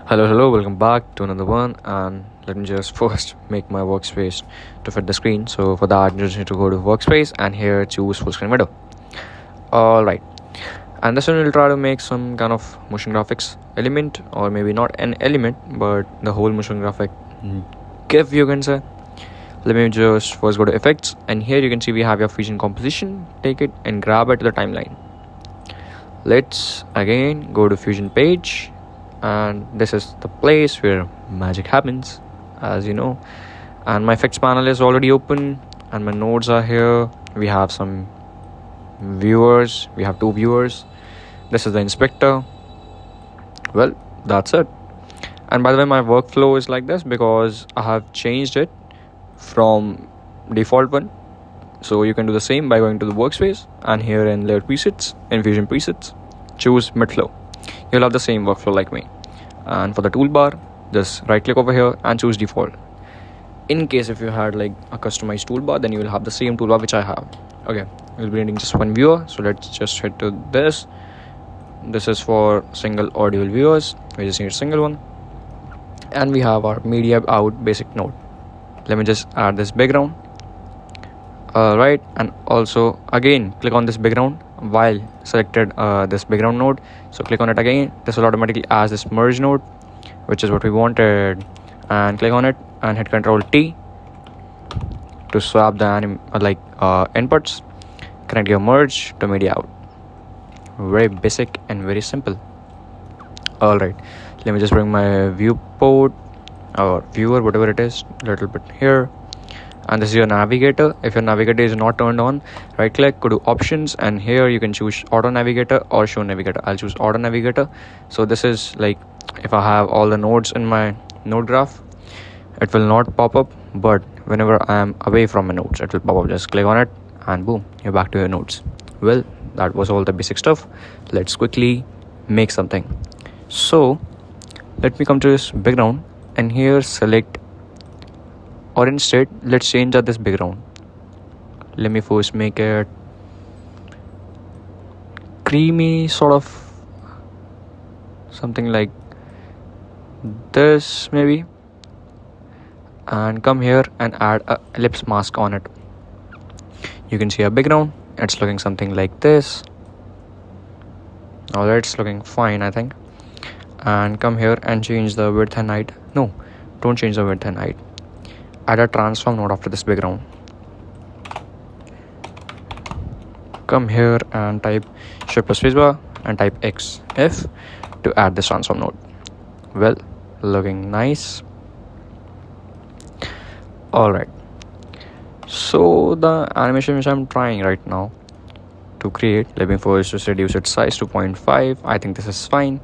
Hello, welcome back to another one. And let me just first make my workspace to fit the screen. So for that, you just need to go to workspace and here choose full screen window. Alright, and this one we'll try to make some kind of motion graphics element, or maybe not an element, but the whole motion graphic GIF, you can say. Let me just first go to effects, and here you can see we have your fusion composition. Take it and grab it to the timeline. Let's again go to fusion page, and this is the place where magic happens, as you know. And my effects panel is already open and my nodes are here. We have some viewers, we have two viewers. This is the inspector. Well, that's it. And by the way, my workflow is like this because I have changed it from default one. So you can do the same by going to the workspace and here in layer presets, in fusion presets, choose mid flow. You'll have the same workflow like me. And for the toolbar, just right click over here and choose default. In case if you had like a customized toolbar, then you will have the same toolbar which I have. Okay, we'll be needing just one viewer, so let's just head to this. This is for single audio viewers. We just need a single one. And we have our media out basic node. Let me just add this background. Alright, and also again click on this background while selected this background node. So click on it again. This will automatically add this merge node, which is what we wanted, and click on it and hit Ctrl T to swap the inputs. Connect your merge to media out. Very basic and very simple. Alright, let me just bring my viewport or viewer, whatever it is, a little bit here. And this is your navigator. If your navigator is not turned on, right click, go to options, and here you can choose auto navigator or show navigator. I'll choose auto navigator. So this is like if I have all the nodes in my node graph, it will not pop up, but whenever I am away from my nodes, it will pop up. Just click on it and boom, you're back to your nodes. Well, that was all the basic stuff. Let's quickly make something. So let me come to this background and here select, or instead let's change this background. Let me first make it creamy, sort of something like this maybe, and come here and add a ellipse mask on it. You can see a background, it's looking something like this. Now it's looking fine, I think. And come here and change the width and height. No, don't change the width and height. Add a transform node after this background. Come here and type shift plus spacebar and type XF to add this transform node. Well, looking nice. Alright, so the animation which I'm trying right now to create, let me first just reduce its size to 0.5. I think this is fine.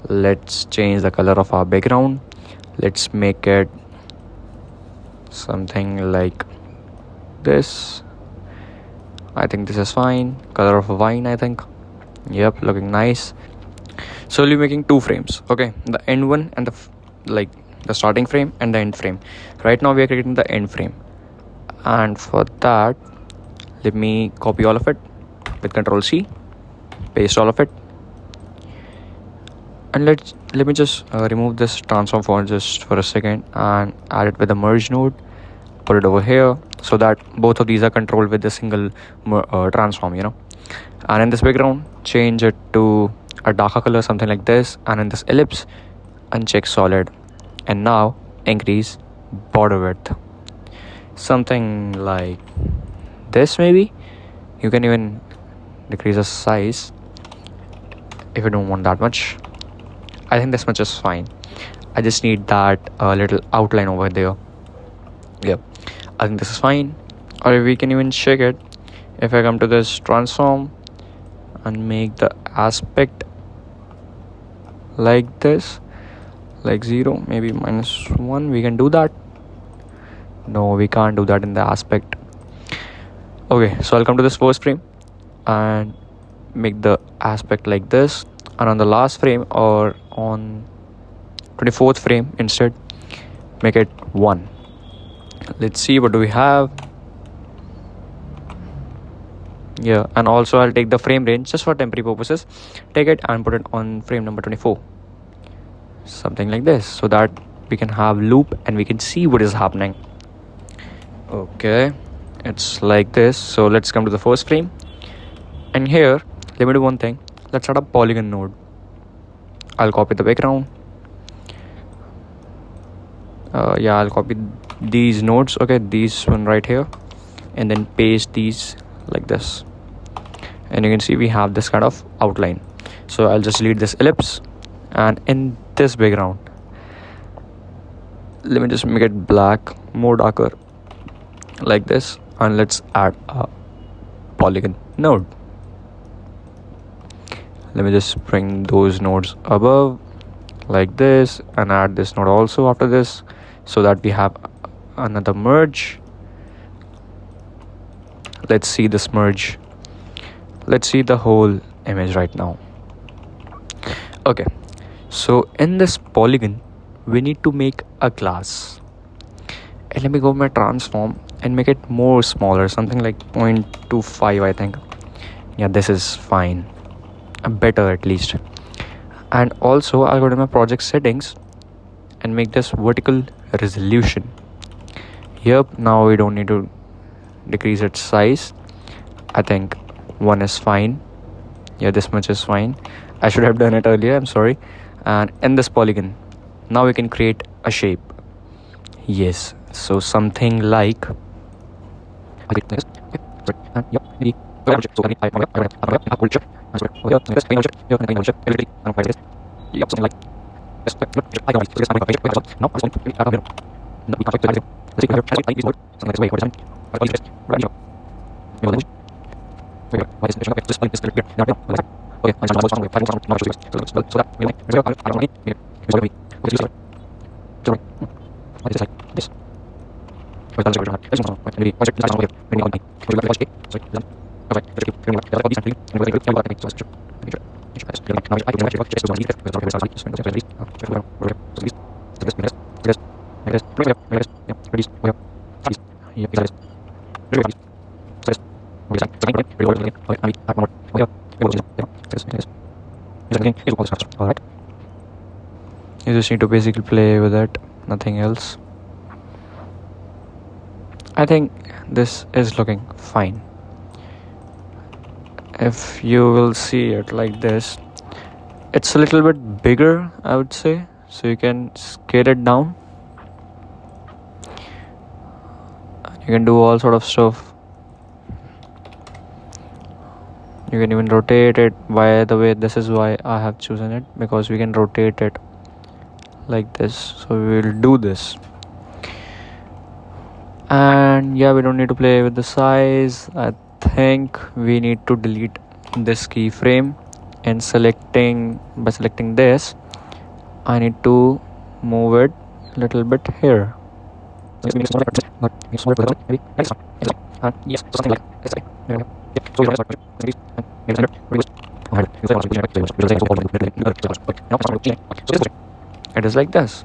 Let's change the color of our background. Let's make it something like this. I think this is fine. Color of wine, I think. Yep, looking nice. So we'll be making two frames. Okay, the end one and the starting frame and the end frame. Right now we are creating the end frame, and for that let me copy all of it with Ctrl C, paste all of it, and let me just remove this transform font just for a second and add it with the merge node. Put it over here so that both of these are controlled with the single transform, and in this background change it to a darker color, something like this, and in this ellipse uncheck solid, and now increase border width, something like this maybe. You can even decrease the size if you don't want that much. I think this much is fine. I just need that little outline over there. Yep, I think this is fine. Or we can even check it if I come to this transform and make the aspect like this, like 0, maybe -1. We can do that. No, we can't do that in the aspect. Okay, so I'll come to this first frame and make the aspect like this, and on the last frame or on 24th frame instead make it 1. Let's see what do we have. Yeah, and also I'll take the frame range just for temporary purposes. Take it and put it on frame number 24. something like this, so that we can have loop and we can see what is happening. Okay, it's like this. So let's come to the first frame, and here let me do one thing. Let's add a polygon node. I'll copy the background. I'll copy these nodes. Okay, these one right here, and then paste these like this, and you can see we have this kind of outline. So I'll just delete this ellipse, and in this background, let me just make it black, more darker, like this, and let's add a polygon node. Let me just bring those nodes above like this, and add this node also after this, so that we have another merge. Let's see this merge. Let's see the whole image right now. Okay, so in this polygon we need to make a glass, and let me go my transform and make it more smaller, something like 0.25, I think. Yeah, this is fine, better at least. And also I'll go to my project settings and make this vertical resolution. Yep, now we don't need to decrease its size. I think 1 is fine. Yeah, this much is fine. I should have done it earlier, I'm sorry. And in this polygon, now we can create a shape. Yes, so something like alright. You just need to basically play with it, nothing else. I think this is looking fine. If you will see it like this, it's a little bit bigger, I would say, so you can scale it down. You can do all sort of stuff. You can even rotate it. By the way, this is why I have chosen it, because we can rotate it like this. So we will do this, and yeah, we don't need to play with the size. I think we need to delete this keyframe, and by selecting this, I need to move it a little bit here. Yes, something like this. It is like this.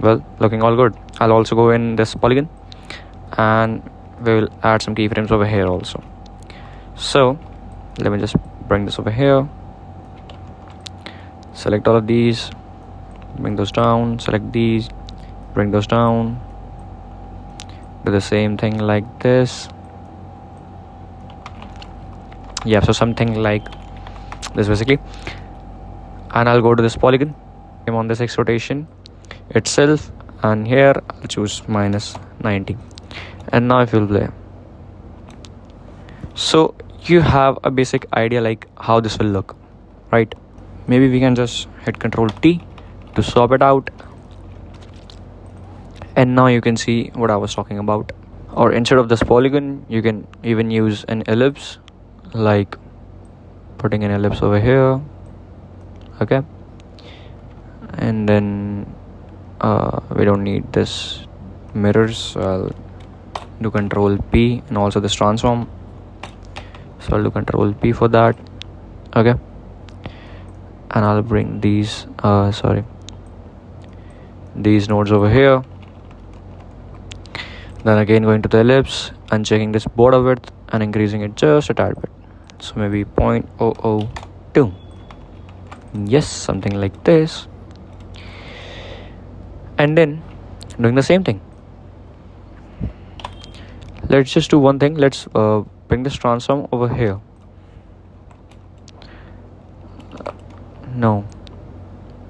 Well, looking all good. I'll also go in this polygon, and we will add some keyframes over here also. So let me just bring this over here, select all of these, bring those down, select these, bring those down, do the same thing like this. Yeah, so something like this basically. And I'll go to this polygon, I'm on this X rotation itself, and here I'll choose -90. And now if you'll play, so you have a basic idea like how this will look, right? Maybe we can just hit Ctrl T to swap it out, and now you can see what I was talking about. Or instead of this polygon, you can even use an ellipse, like putting an ellipse over here. Okay, and then we don't need this mirrors, so I'll do Ctrl P, and also this transform, so I'll do Ctrl P for that. Okay, and I'll bring these these nodes over here. Then again going to the ellipse and checking this border width and increasing it just a tad bit, so maybe 0.002. Yes, something like this. and then doing the same thing. Let's just do one thing. Let's bring this transform over here. No,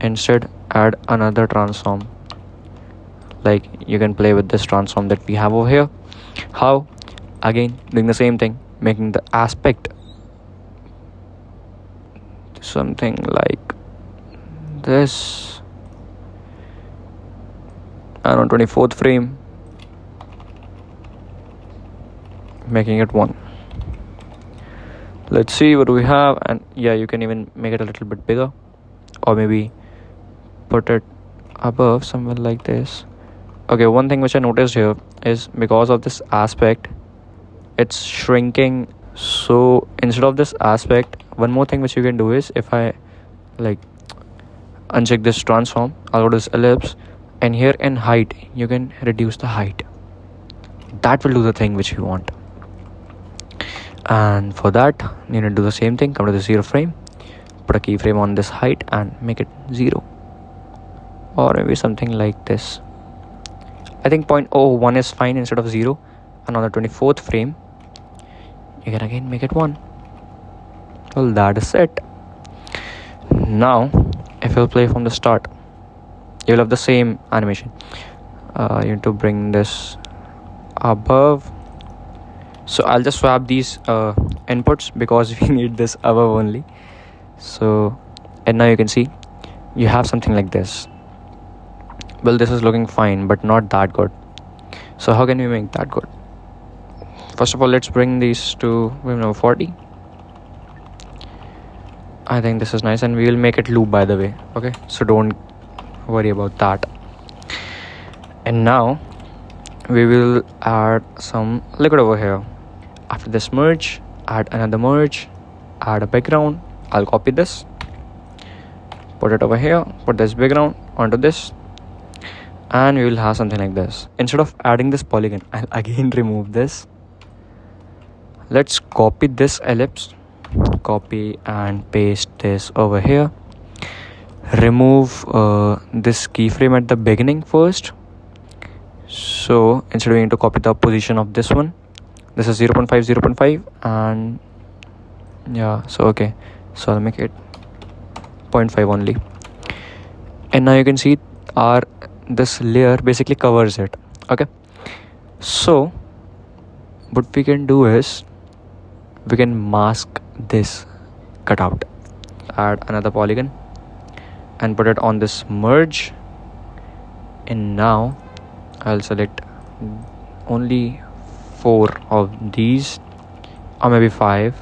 instead add another transform. Like, you can play with this transform that we have over here. How? Again, doing the same thing, making the aspect something like this. And on 24th frame, making it 1. Let's see what we have. And yeah, you can even make it a little bit bigger, or maybe put it above somewhere like this. Okay, one thing which I noticed here is because of this aspect, it's shrinking. So instead of this aspect, one more thing which you can do is, if I like uncheck this transform, I'll go to this ellipse, and here in height you can reduce the height. That will do the thing which you want. And for that, you need to do the same thing. Come to the 0 frame, put a keyframe on this height and make it 0, or maybe something like this. I think 0.01 is fine instead of 0. And on the 24th frame, you can again make it 1. Well, that is it. Now if you'll play from the start, you'll have the same animation. You need to bring this above. So I'll just swap these inputs because we need this above only. So, and now you can see you have something like this. Well, this is looking fine, but not that good. So how can we make that good? First of all, let's bring these to 40. I think this is nice, and we will make it loop, by the way. Okay, so don't worry about that. And now we will add some liquid over here. After this merge, add another merge, add a background. I'll copy this, put it over here, put this background onto this, and we will have something like this. Instead of adding this polygon, I'll again remove this. Let's copy this ellipse, copy and paste this over here. Remove this keyframe at the beginning first. So instead we need to copy the position of this one. This is 0.5, 0.5, and yeah, so okay, so I'll make it 0.5 only. And now you can see this layer basically covers it. Okay, so what we can do is we can mask this cutout. Add another polygon and put it on this merge. And now I'll select only 4 of these, or maybe 5.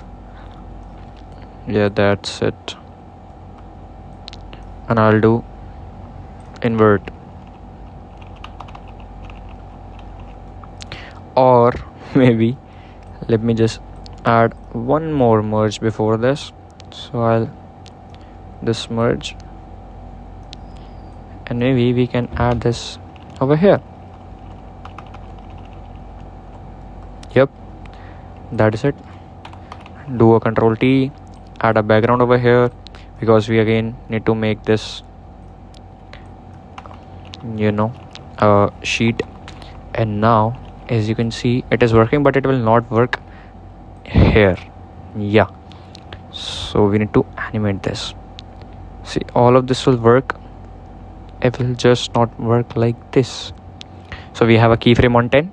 Yeah, that's it. And I'll do invert, or maybe let me just add one more merge before this. So I'll this merge, and maybe we can add this over here. Yep, that is it. Do a Control T, add a background over here, because we again need to make this sheet. And now as you can see, it is working, but it will not work here. Yeah, so we need to animate this. See, all of this will work, it will just not work like this. So we have a keyframe on 10,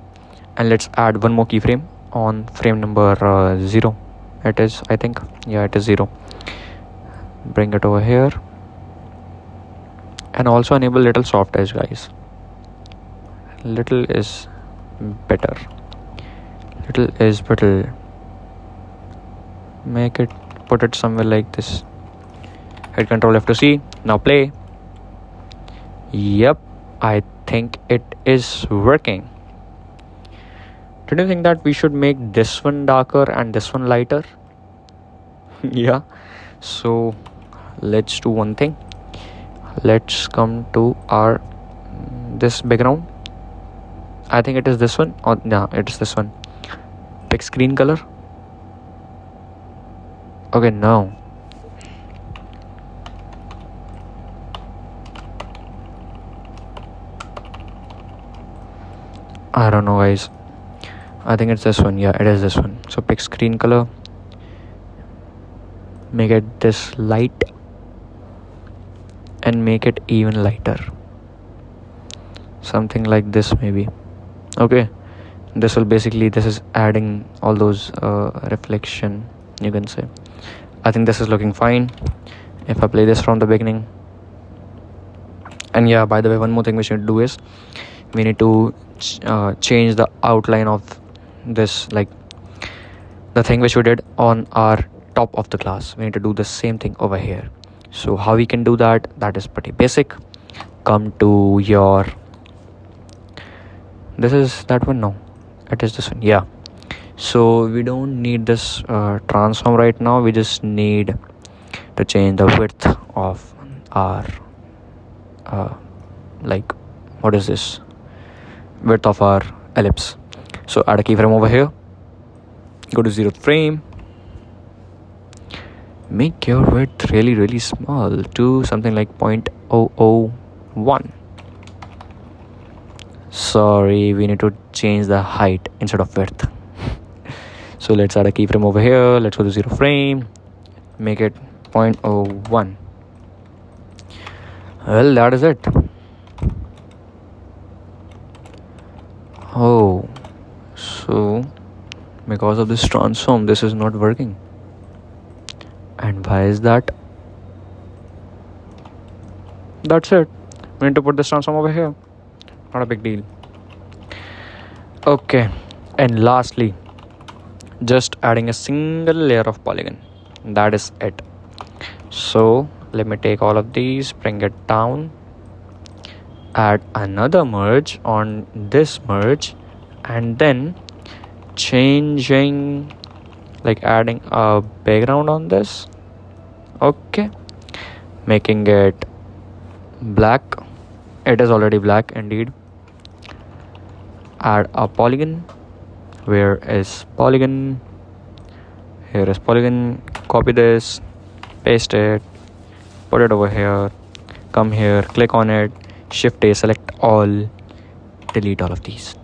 and let's add one more keyframe on frame number 0. It is, I think, yeah, it is 0. Bring it over here, and also enable little soft edge, guys. Little is better. Little is better. Make it, put it somewhere like this. Hit Control F to see. Now play. Yep, I think it is working. Don't you think that we should make this one darker and this one lighter? Yeah, so let's do one thing. Let's come to our this background. I think it is this one, or no, it is this one. Pick screen color. Okay, now I don't know, guys. I think it's this one. Yeah, it is this one. So pick screen color, make it this light, and make it even lighter, something like this maybe. Okay, this is adding all those reflection, you can say. I think this is looking fine if I play this from the beginning. And yeah, by the way, one more thing we should do is we need to change the outline of this, like the thing which we did on our top of the class. We need to do the same thing over here. So how we can do that is pretty basic. Come to your, this is that one. No, it is this one. Yeah, so we don't need this transform right now. We just need to change the width of our like, what is this, width of our ellipse. So add a keyframe over here, go to 0th frame, make your width really small to something like 0.001. Sorry, we need to change the height instead of width. So let's add a keyframe over here. Let's go to 0 frame, make it 0.01. Well, that is it. Oh, so because of this transform, this is not working. And why is that? That's it. We need to put this transform over here. Not a big deal. Okay, and lastly, just adding a single layer of polygon. That is it. So let me take all of these, bring it down, add another merge on this merge, and then changing, like adding a background on this. Okay, making it black. It is already black indeed. Add a polygon. Where is polygon? Here is polygon. Copy this, paste it, put it over here, come here, click on it, Shift A, select all, delete all of these.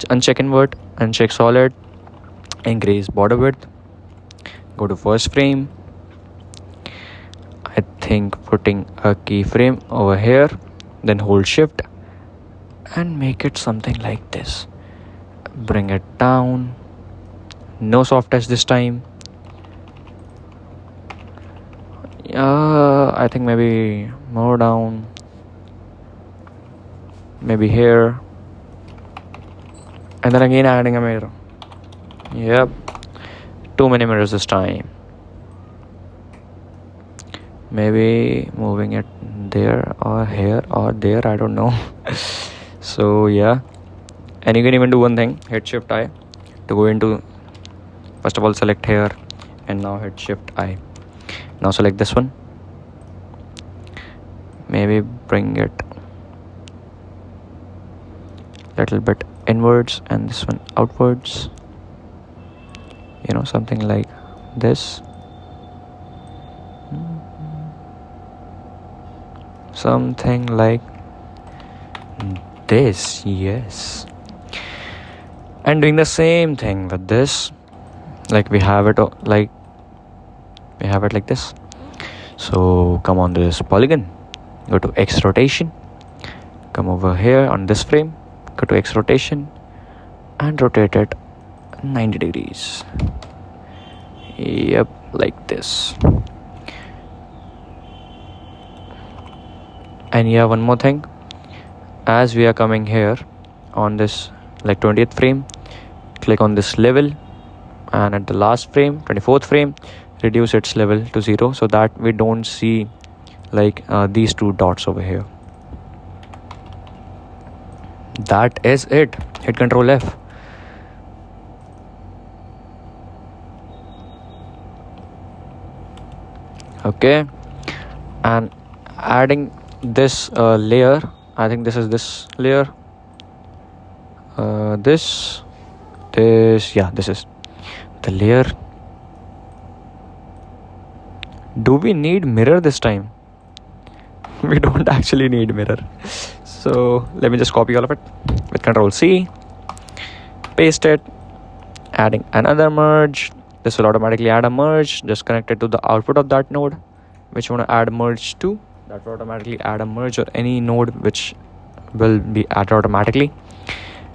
Uncheck invert, uncheck solid, increase border width, go to first frame. I think putting a keyframe over here, then hold shift and make it something like this. Bring it down, no soft touch this time. I think maybe more down, maybe here, and then again adding a mirror. Yep, too many mirrors this time. Maybe moving it there or here or there, I don't know. So yeah, and you can even do one thing, hit shift I to go into, first of all select here, and now hit shift I. Now select this one, maybe bring it little bit inwards and this one outwards, something like this, something like this. Yes, and doing the same thing with this, like we have it like this. So come on this polygon, go to X rotation, come over here on this frame, go to X rotation and rotate it 90 degrees. Yep, like this. And yeah, one more thing, as we are coming here on this like 20th frame, click on this level, and at the last frame, 24th frame, reduce its level to 0 so that we don't see like these two dots over here. That is it. Hit Ctrl F. Okay, and adding this layer, I think this is this layer, this is the layer. Do we need mirror this time? We don't actually need mirror. So let me just copy all of it with Control C, paste it, adding another merge. This will automatically add a merge just connected to the output of that node which you want to add merge to. That will automatically add a merge, or any node which will be added automatically.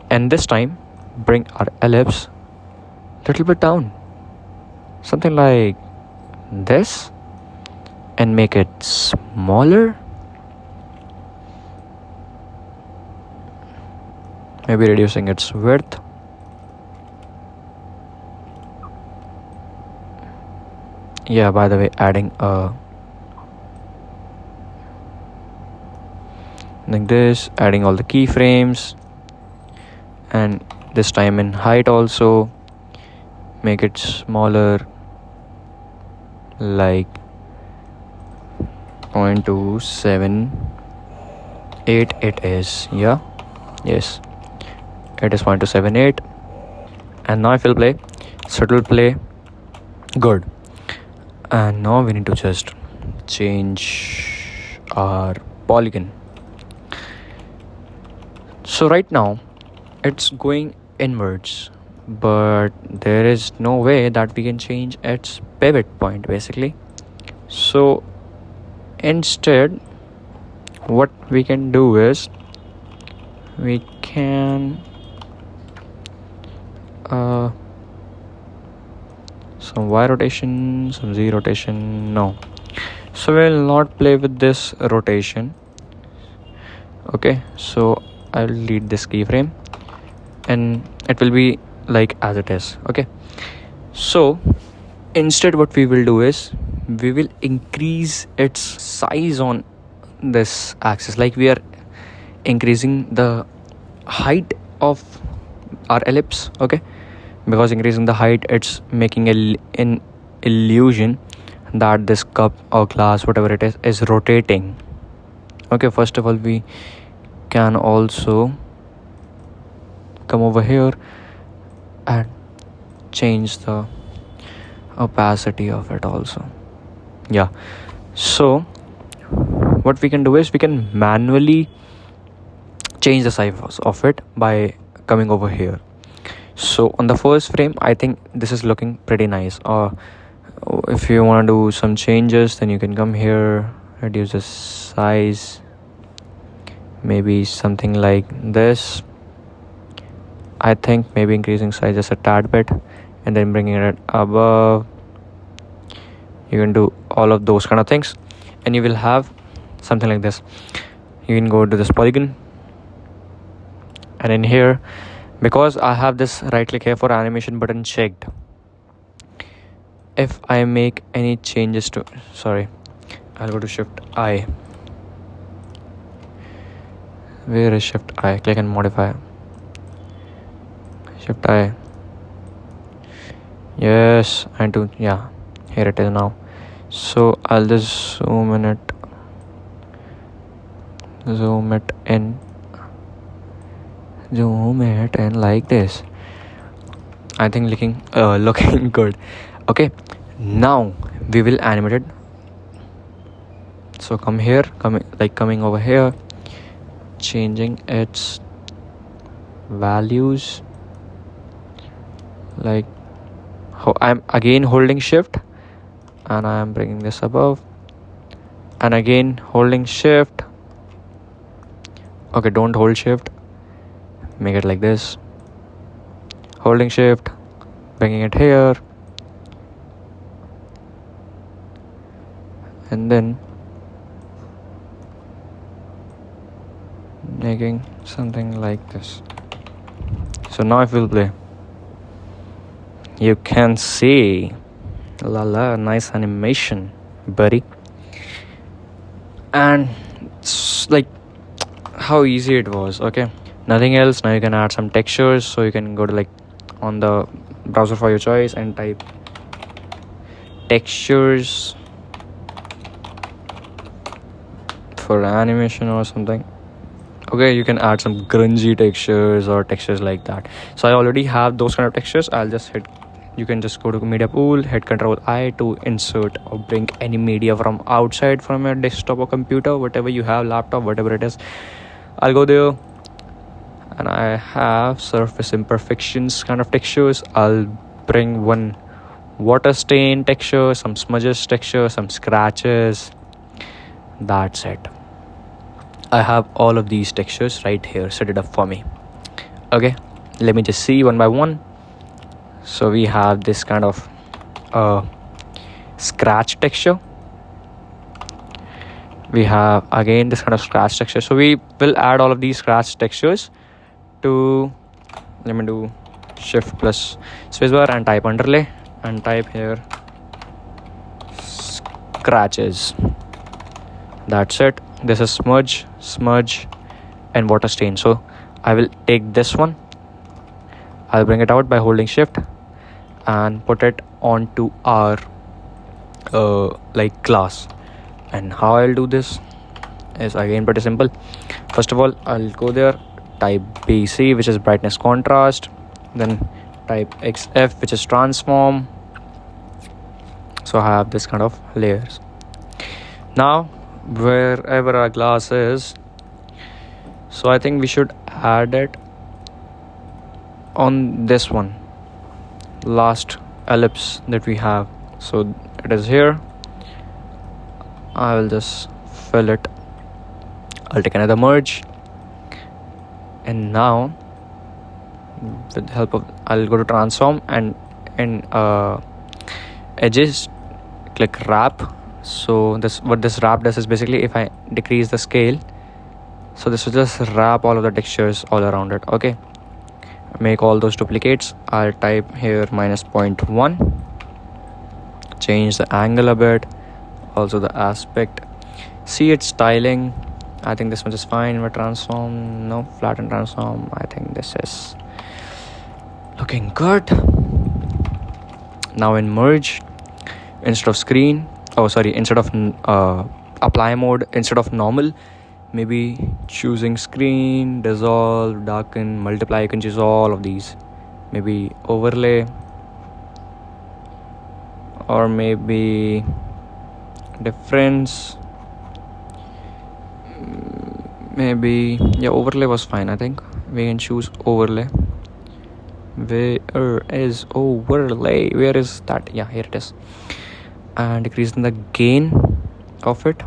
And this time bring our ellipse a little bit down, something like this, and make it smaller. Maybe reducing its width. Yeah, by the way, adding a like this, adding all the keyframes, and this time in height also make it smaller, like 0.278 it is. Yeah, yes, it is 0.278. And now if we'll play, so it will play good. And now we need to just change our polygon. So right now it's going inwards, but there is no way that we can change its pivot point basically. So instead what we can do is we can some Y rotation, some Z rotation. No, so we'll not play with this rotation. Okay, so I'll delete this keyframe and it will be like as it is. Okay, so instead what we will do is we will increase its size on this axis, like we are increasing the height of our ellipse. Okay, because increasing the height, it's making an illusion that this cup or glass, whatever it is rotating. Okay, first of all we can also come over here and change the opacity of it also. Yeah, so what we can do is we can manually change the size of it by coming over here. So on the first frame I think this is looking pretty nice, or if you want to do some changes then you can come here, reduce the size, maybe something like this. I think maybe increasing size just a tad bit and then bringing it above. You can do all of those kind of things and you will have something like this. You can go to this polygon, and in here, because I have this right click here for animation button checked, if I make any changes to, I'll go to Shift I. Where is Shift I? Click and modify. Shift I. Yes, and to, yeah, here it is now. So I'll just zoom it in like this. I think looking good. Okay, now we will animate it. So coming over here, changing its values, like how I'm again holding Shift and I am bringing this above, and again holding Shift. Okay, don't hold Shift, make it like this, holding Shift, bringing it here, and then making something like this. So now if we'll play, you can see nice animation, buddy. And it's like how easy it was. Okay, nothing else. Now you can add some textures, so you can go to like on the browser for your choice and type textures for animation or something. Okay, you can add some grungy textures or textures like that. So I already have those kind of textures. I'll just hit, you can just go to media pool, hit Control I to insert or bring any media from outside from your desktop or computer, whatever you have, laptop, whatever it is. I'll go there, and I have surface imperfections kind of textures. I'll bring one water stain texture, some smudges texture, some scratches. That's it. I have all of these textures right here. Set it up for me. Okay, let me just see one by one. So we have this kind of scratch texture. We have again this kind of scratch texture. So we will add all of these scratch textures to, let me do shift plus spacebar and type underlay and type here scratches. That's it. This is smudge, and water stain. So I will take this one, I'll bring it out by holding shift and put it onto our like glass. And how I'll do this is again pretty simple. First of all, I'll go there, type BC, which is brightness contrast, then type XF, which is transform. So I have this kind of layers. Now wherever our glass is, so I think we should add it on this one, last ellipse that we have. So it is here. I will just fill it. I'll take another merge, and now with the help of, I'll go to transform and in edges click wrap. So this, what this wrap does is basically, if I decrease the scale, so this will just wrap all of the textures all around it. Okay, make all those duplicates. I'll type here -0.1, change the angle a bit, also the aspect. See its styling. I think this one is fine. With transform, no, flatten transform. I think this is looking good. Now in merge, instead of screen, instead of apply mode, instead of normal, maybe choosing screen, dissolve, darken, multiply. You can choose all of these. Maybe overlay, or maybe difference. Maybe, yeah, overlay was fine. I think we can choose overlay. Where is overlay? Where is that? Yeah, here it is. And decreasing the gain of it,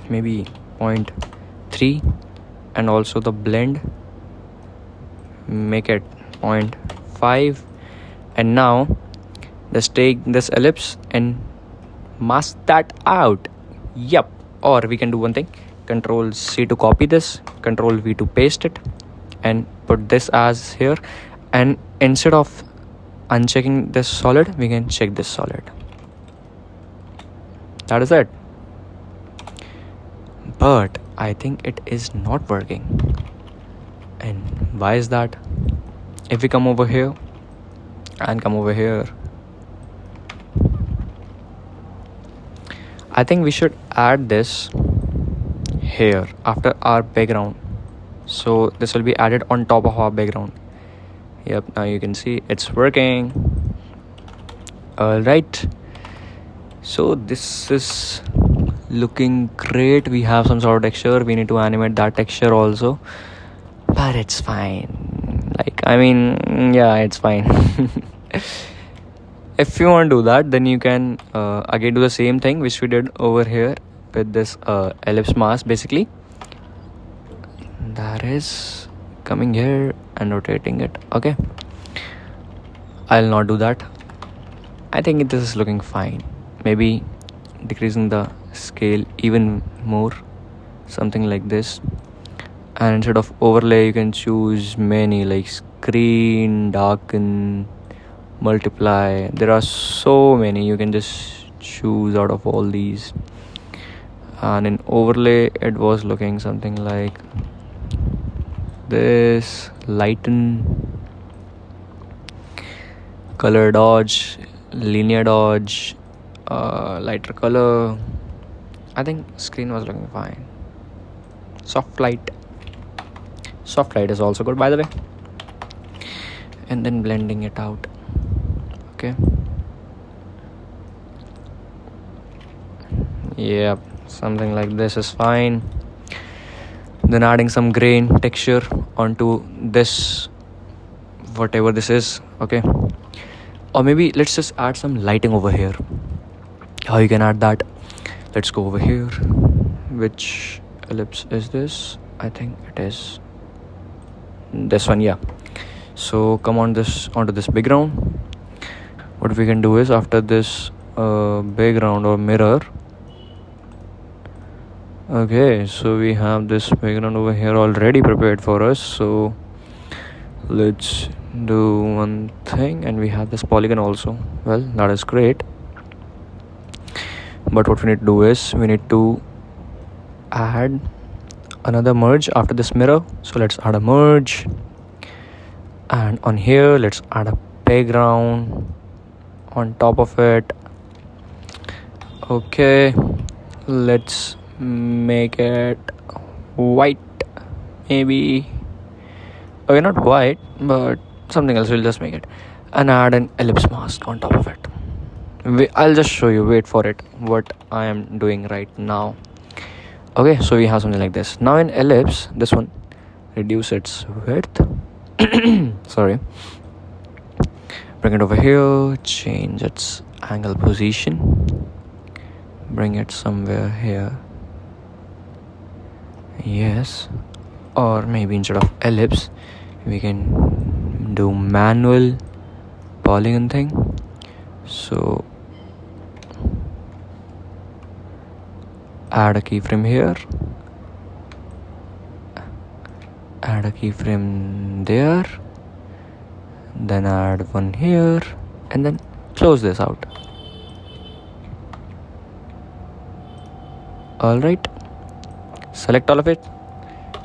maybe 0.3, and also the blend, make it 0.5. And now just take this ellipse and mask that out. Yep. Or we can do one thing, Control C to copy this, Control V to paste it, and put this as here. And instead of unchecking this solid, we can check this solid. That is it. But I think it is not working. And why is that? If we come over here and come over here, I think we should add this here after our background. So this will be added on top of our background. Yep, now you can see it's working. Alright, so this is looking great. We have some sort of texture. We need to animate that texture also, but it's fine. Like, I mean, yeah, it's fine. If you want to do that, then you can again do the same thing which we did over here with this ellipse mask. Basically, that is coming here and rotating it. Okay, I'll not do that. I think this is looking fine. Maybe decreasing the scale even more, something like this. And instead of overlay, you can choose many, like screen, darken, multiply. There are so many. You can just choose out of all these. And in overlay, it was looking something like this. Lighten, color dodge, linear dodge, lighter color. I think screen was looking fine. Soft light is also good, by the way. And then blending it out. Okay, yeah, something like this is fine. then adding some grain texture onto this, whatever this is. Okay, or maybe let's just add some lighting over here. How you can add that? Let's go over here. Which ellipse is this? I think it is this one. Yeah, so come on this onto this background. What we can do is, after this background or mirror, okay, so we have this background over here already prepared for us. So let's do one thing, and we have this polygon also. Well, that is great, but what we need to do is we need to add another merge after this mirror. So let's add a merge, and on here let's add a background on top of it. Okay, let's make it white, maybe. Okay, not white, but something else. We'll just make it, and add an ellipse mask on top of it. I'll just show you, wait for it, what I am doing right now. Okay, so we have something like this. Now in ellipse, this one, reduce its width. Sorry, bring it over here, change its angle position, bring it somewhere here. Yes, or maybe instead of ellipse we can do manual polygon thing. So add a keyframe here, add a keyframe there, then add one here, and then close this out. Alright, select all of it,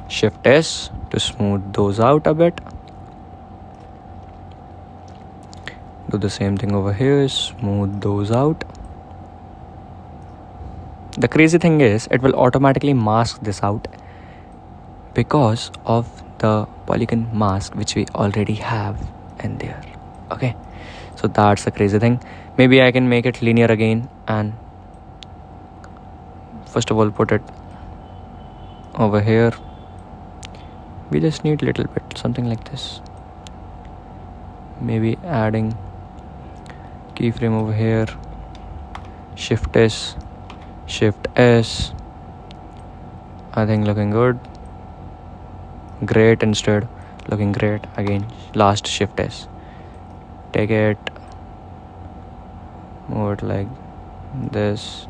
Shift S to smooth those out a bit. Do the same thing over here, smooth those out. The crazy thing is, it will automatically mask this out because of the polygon mask which we already have in there. Okay, so that's the crazy thing. Maybe I can make it linear again, and first of all put it over here. We just need a little bit, something like this. Maybe adding keyframe over here, Shift S, Shift S. I think looking good. Great instead, looking great. Again, last Shift S. Take it, move it like this.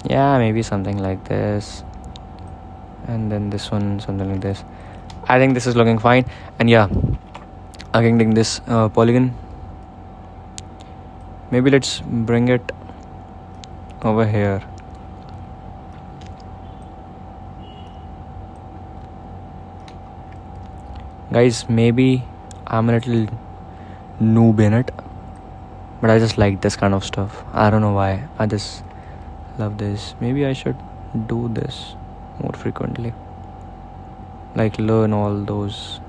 Yeah, maybe something like this, and then this one something like this. I think this is looking fine. And yeah, again taking this polygon, maybe let's bring it over here. Guys, maybe I'm a little noob in it, but I just like this kind of stuff. I don't know why, I just love this. Maybe I should do this more frequently, like learn all those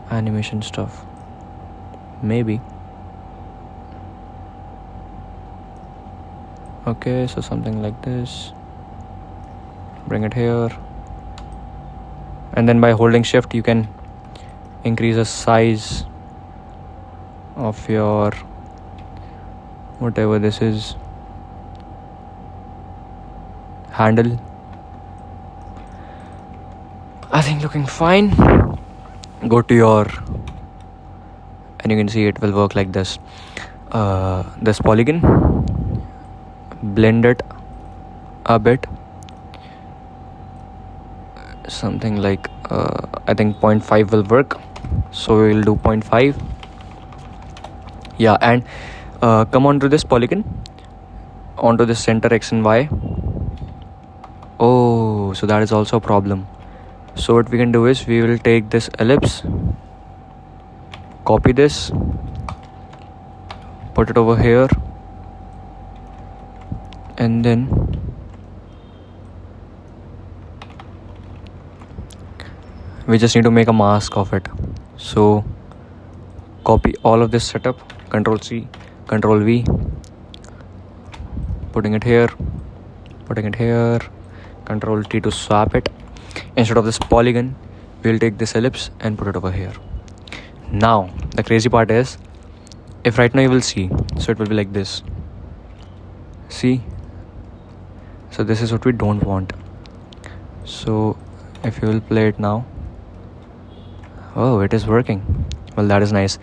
animation stuff. Maybe. Okay, so something like this, bring it here, and then by holding shift you can increase the size of your whatever this is, handle. I think looking fine. Go to your, and you can see it will work like this. This polygon, blend it a bit, something like I think 0.5 will work, so we will do 0.5. Yeah, and come on to this polygon, onto the center X and Y. Oh, so that is also a problem. So what we can do is, we will take this ellipse, copy this, put it over here, and then we just need to make a mask of it. So copy all of this setup, Control C, Control V, putting it here, Control T to swap it. Instead of this polygon, we'll take this ellipse and put it over here. Now the crazy part is, if right now you will see, so it will be like this. See, so this is what we don't want. So if you will play it now, oh, it is working. Well, that is nice.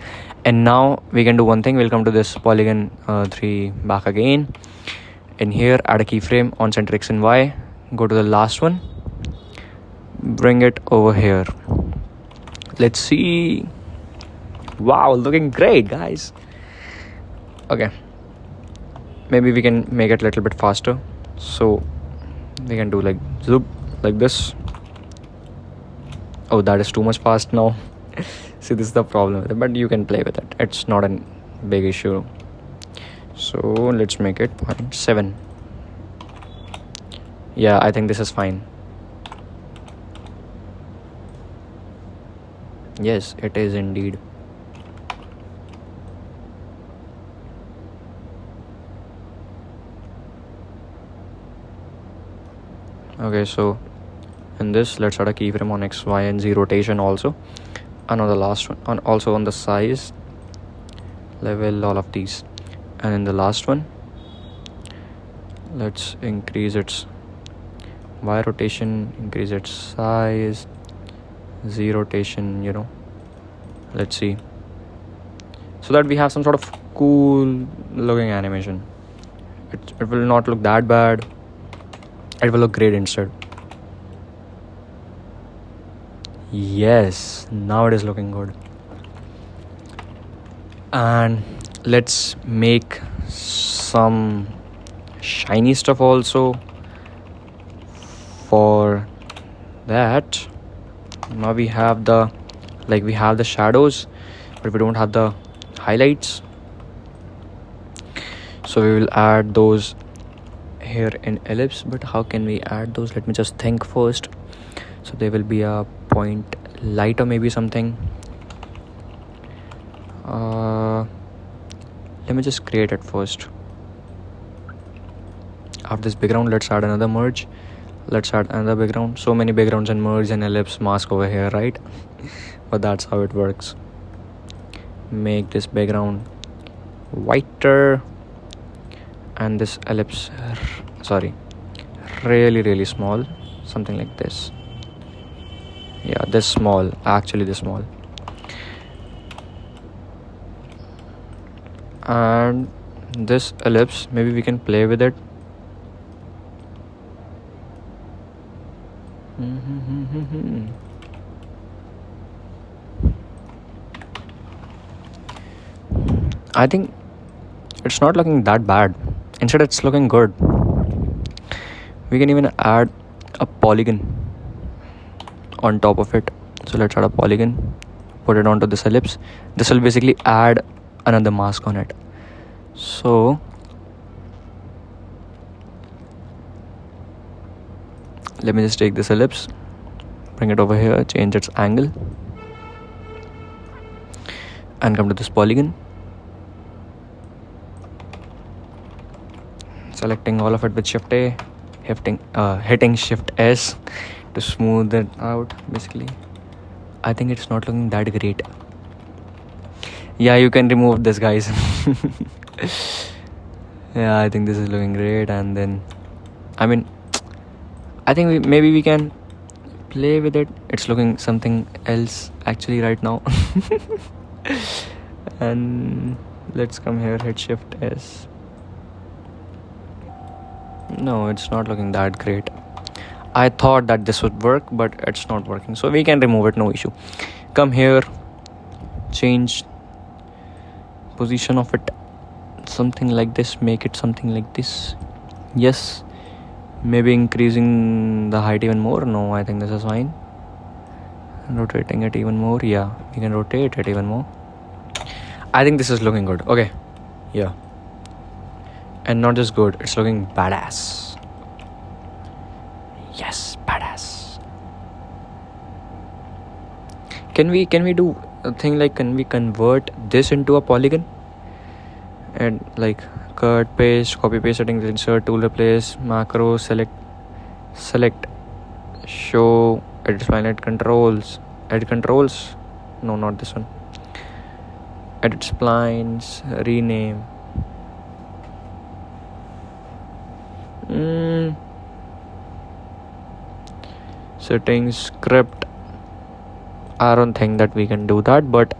And now we can do one thing. We'll come to this polygon 3 back again. In here, add a keyframe on center X and Y. Go to the last one, bring it over here. Let's see. Wow, looking great, guys. Okay, maybe we can make it a little bit faster. So we can do like zoop, like this. Oh, that is too much fast now. See, this is the problem with it, but you can play with it. It's not a big issue. So let's make it 0.7. Yeah, I think this is fine. Yes, it is indeed. Okay, so in this, let's add a keyframe on X, Y, and Z rotation also. And on the last one, also on the size, level, all of these. And in the last one, let's increase its Y rotation, increase its size, Z rotation, let's see, so that we have some sort of cool looking animation. It will not look that bad, it will look great instead. Yes, now it is looking good. And let's make some shiny stuff also. For that, now we have the shadows, but we don't have the highlights, so we will add those here in ellipse. But how can we add those? Let me just think first. So there will be a point light or maybe something. Let me just create it first. After this background, let's add another merge. Let's add another background. So many backgrounds and merge and ellipse mask over here, right? But that's how it works. Make this background whiter and this ellipse, really small, something like this. Yeah, this small, actually this small. And this ellipse, maybe we can play with it. I think it's not looking that bad. Instead, it's looking good. We can even add a polygon on top of it. So let's add a polygon, put it onto this ellipse. This will basically add another mask on it. So let me just take this ellipse, bring it over here, change its angle, and come to this polygon, selecting all of it with Shift A, hitting Shift S to smooth it out. Basically, I think it's not looking that great. Yeah, you can remove this, guys. Yeah, I think this is looking great. And then, I think maybe we can play with it. It's looking something else actually right now. And let's come here, hit Shift S. No, it's not looking that great. I thought that this would work, but it's not working. So we can remove it, no issue. Come here, change position of it, something like this, make it something like this. Yes, maybe increasing the height even more. No, I think this is fine. Rotating it even more. Yeah, we can rotate it even more. I think this is looking good. Okay, yeah, and not just good, it's looking badass. Yes, badass. Can we do a thing like, can we convert this into a polygon and like cut, paste, copy, paste settings, insert, tool, replace, macro, select, show, edit spline, edit controls, no, not this one, edit splines, rename, settings, script. I don't think that we can do that, but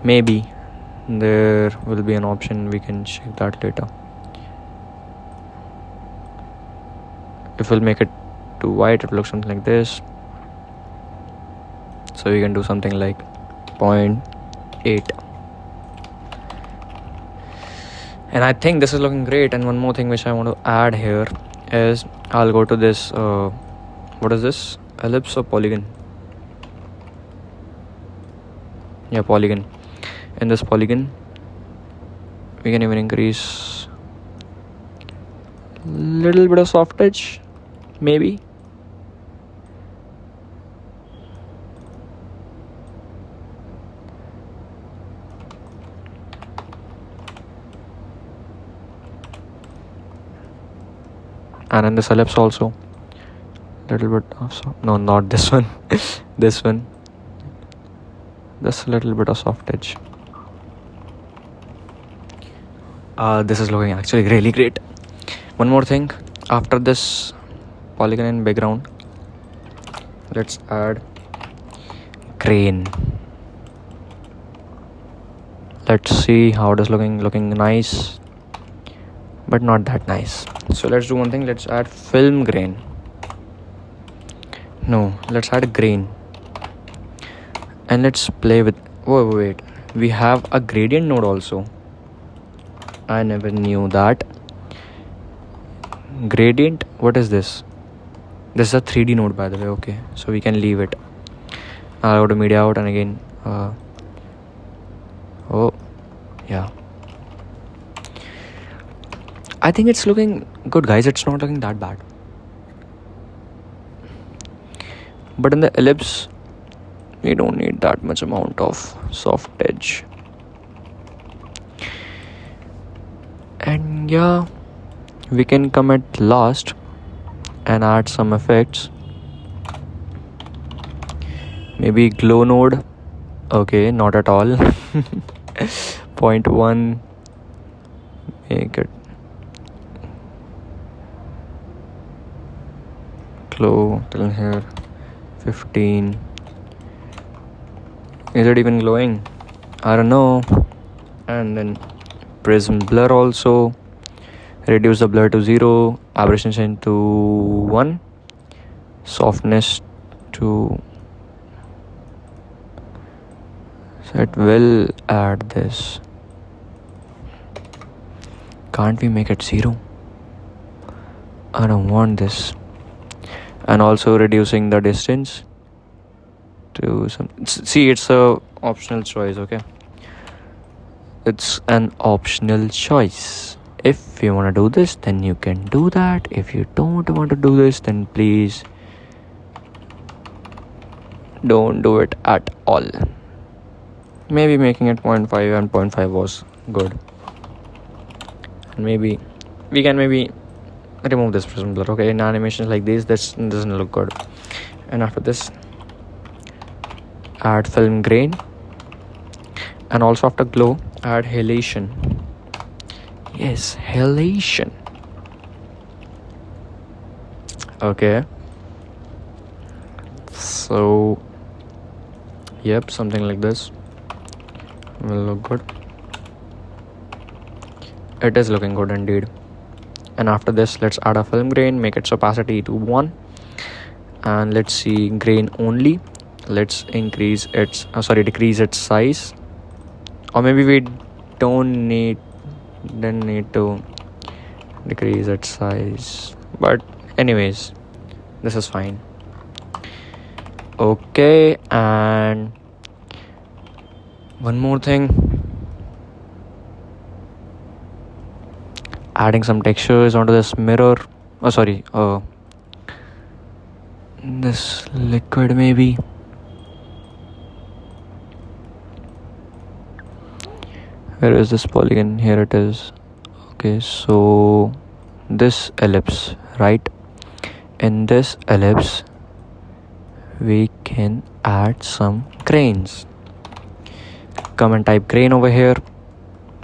maybe there will be an option, we can check that later. If we'll make it too white, it will look something like this. So we can do something like 0.8. And I think this is looking great. And one more thing which I want to add here is I'll go to this what is this, ellipse or polygon? Yeah, polygon. In this polygon we can even increase little bit of soft edge, maybe. And in this ellipse also little bit of no, not this one this one, just a little bit of soft edge. This is looking actually really great. One more thing, after this polygon and background, let's add grain. Let's see how it is looking nice, but not that nice. So let's do one thing, let's add film grain. No, let's add grain. And let's play with, wait, we have a gradient node also. I never knew that. Gradient, what is this? This is a 3D node, by the way. Okay, so we can leave it. I'll go to media out and again oh yeah, I think it's looking good, guys. It's not looking that bad. But in the ellipse we don't need that much amount of soft edge. And yeah, we can come at last and add some effects. Maybe glow node. Okay, not at all. 0.1, make it glow till here. 15. Is it even glowing? I don't know. And then prism blur also, reduce the blur to 0, aberration to 1, softness to, so it will add this. Can't we make it 0? I don't want this. And also reducing the distance to some, see, it's a optional choice. Okay, it's an optional choice. If you want to do this, then you can do that. If you don't want to do this, then please don't do it at all. Maybe making it 0.5 and 0.5 was good. And maybe we can remove this prism blur. Okay, in animations like this doesn't look good. And after this, add film grain, and also after glow, add halation. Yes, halation. Okay, so yep, something like this will look good. It is looking good indeed. And after this, let's add a film grain, make its opacity to 1, and let's see grain only. Let's decrease its size, or maybe we don't need to decrease its size, but anyways, this is fine. Okay, and one more thing, adding some textures onto this mirror, this liquid maybe. Where is this polygon? Here it is. Okay, so this ellipse, right? In this ellipse we can add some grains. Come and type grain over here.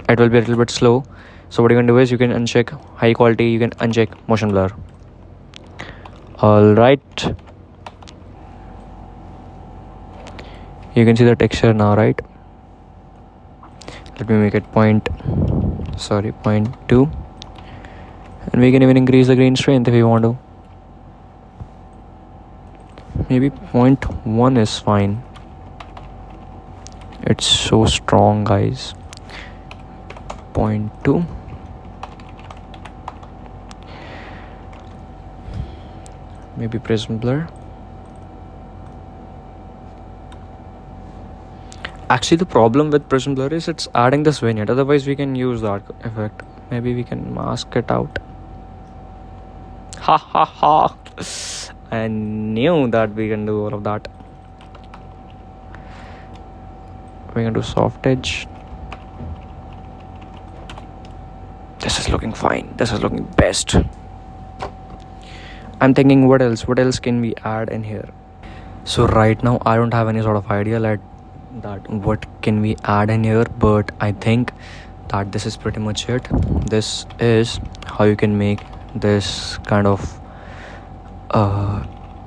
It will be a little bit slow, so what you can do is you can uncheck high quality, you can uncheck motion blur. All right, you can see the texture now, right? Let me make it 0.2, and we can even increase the grain strength if you want to. Maybe 0.1 is fine. It's so strong, guys. 0.2. Maybe prism blur. Actually, the problem with prism blur is it's adding this vignette. Otherwise, we can use that effect. Maybe we can mask it out. Ha ha ha. I knew that we can do all of that. We can do soft edge. This is looking fine. This is looking best. I'm thinking what else can we add in here? So right now I don't have any sort of idea that what can we add in here, but I think that this is pretty much it. This is how you can make this kind of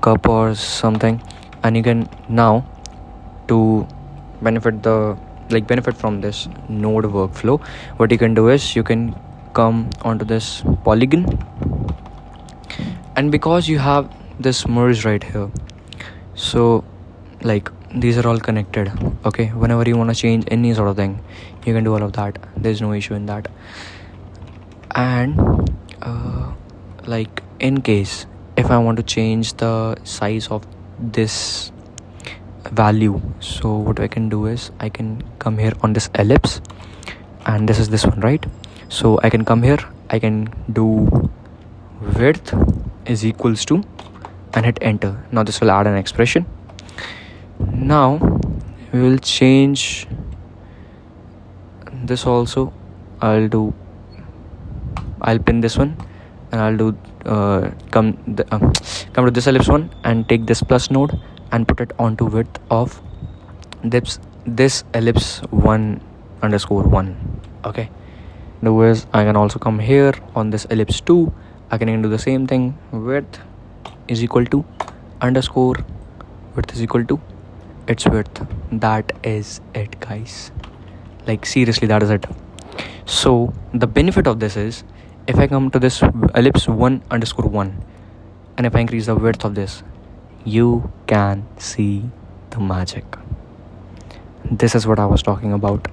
cup or something, and you can now, to benefit from this node workflow, what you can do is you can come onto this polygon, and because you have this merge right here, so like these are all connected. Okay, whenever you want to change any sort of thing, you can do all of that. There's no issue in that. And like in case if I want to change the size of this value, so what I can do is I can come here on this ellipse, and this is this one, right? So I can come here, I can do width is equals to, and hit enter. Now this will add an expression. Now we will change this also. I'll pin this one, and I'll do come to this ellipse one and take this plus node and put it onto width of this ellipse 1_1. Okay, do is I can also come here on this ellipse 2. I can even do the same thing. Width is equal to underscore width is equal to its width. That is it, guys. Like seriously, that is it. So the benefit of this is, if I come to this ellipse 1_1 and if I increase the width of this, you can see the magic. This is what I was talking about.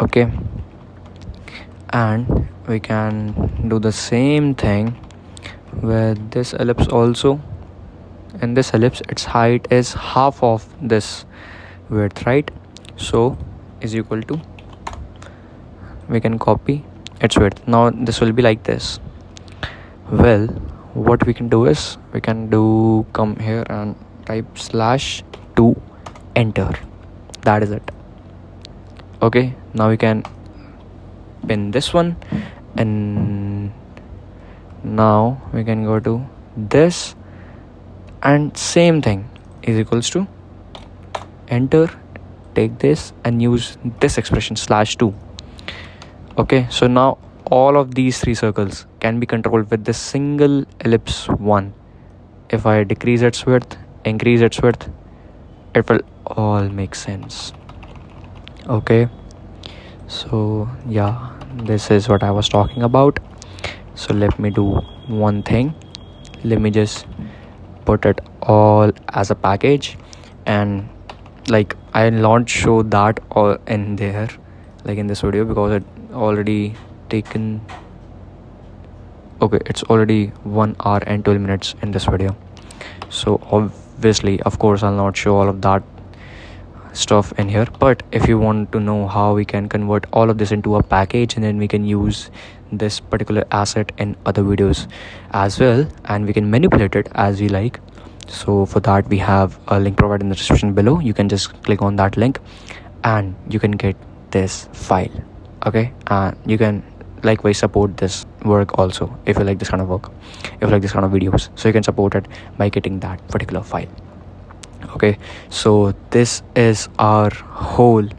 Okay, and we can do the same thing with this ellipse also. In this ellipse, its height is half of this width, right? So is equal to, we can copy its width. Now this will be like this. Well, what we can do is we can do come here and type /2 enter. That is it. Okay, now we can pin this one, and now we can go to this, and same thing is equals to enter, take this and use this expression /2. Okay, so now all of these three circles can be controlled with this single ellipse 1. If I decrease its width, increase its width, it will all make sense. Okay, so yeah, this is what I was talking about. So let me do one thing. Let me just put it all as a package, and like I'll not show that all in there, like in this video, because it already taken, okay, it's already 1 hour and 12 minutes in this video. So obviously, of course, I'll not show all of that stuff in here. But if you want to know how we can convert all of this into a package, and then we can use this particular asset in other videos as well, and we can manipulate it as we like, so for that we have a link provided in the description below. You can just click on that link and you can get this file. Okay, and you can likewise support this work also if you like this kind of work, if you like this kind of videos, so you can support it by getting that particular file. Okay, so this is our whole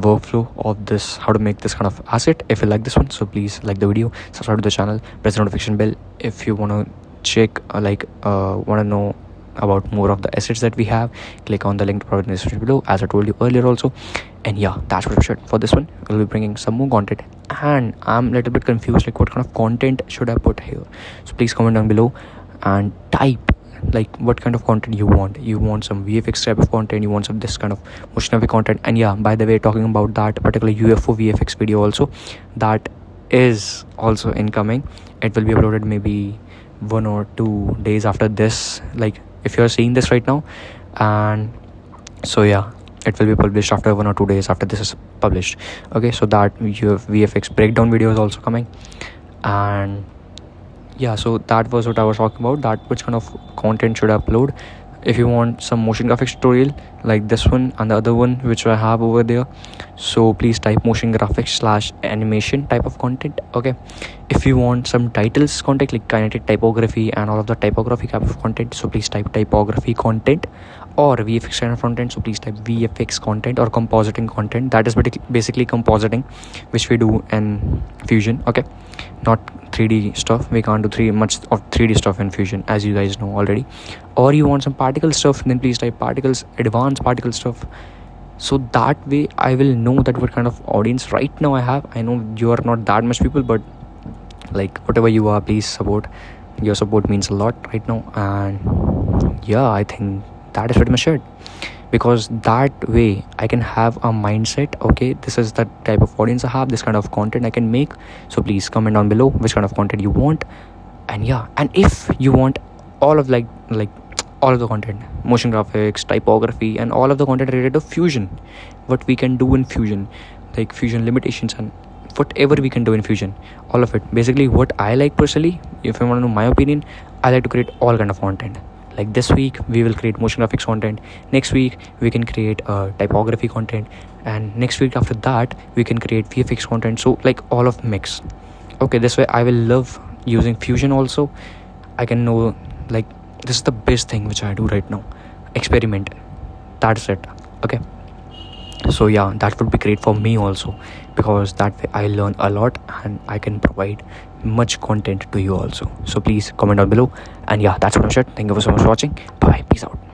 workflow of this, how to make this kind of asset. If you like this one, so please like the video, subscribe to the channel, press the notification bell if you want to check want to know about more of the assets that we have. Click on the link provided in the description below, as I told you earlier also. And yeah, that's what we should for this one. We'll be bringing some more content, and I'm a little bit confused like what kind of content should I put here. So please comment down below and type like what kind of content you want some VFX type of content, you want some this kind of motion graphic content. And yeah, by the way, talking about that particular UFO VFX video also, that is also incoming. It will be uploaded maybe 1 or 2 days after this, like if you're seeing this right now. And so yeah, it will be published after 1 or 2 days after this is published. Okay, so that VFX breakdown video is also coming. And yeah, so that was what I was talking about, that which kind of content should I upload. If you want some motion graphics tutorial like this one and the other one which I have over there, so please type motion graphics / animation type of content. Okay, if you want some titles content like kinetic typography and all of the typography type of content, so please type typography content, or VFX kind of content, so please type VFX content, or compositing content. That is basically compositing, which we do in Fusion. Okay, not 3D stuff. We can't do much of 3D stuff in Fusion, as you guys know already. Or you want some particle stuff, then please type particles, advanced particle stuff. So that way I will know that what kind of audience right now I have. I know you are not that much people, but like whatever you are, please support. Your support means a lot right now. And yeah, I think that is pretty much it, because that way I can have a mindset. Okay, this is the type of audience I have, this kind of content I can make. So please comment down below which kind of content you want. And yeah, and if you want all of like all of the content, motion graphics, typography, and all of the content related to Fusion, what we can do in Fusion, like Fusion limitations and whatever we can do in Fusion, all of it. Basically what I like personally, if you want to know my opinion, I like to create all kind of content. Like this week we will create motion graphics content, next week we can create typography content, and next week after that we can create VFX content. So like all of mix. Okay, this way I will love using Fusion also. I can know like this is the best thing which I do right now, experiment. That's it. Okay, so yeah, that would be great for me also, because that way I learn a lot and I can provide much content to you also. So please comment down below. And yeah, that's what I'm sure. Thank you so much for watching. Bye, peace out.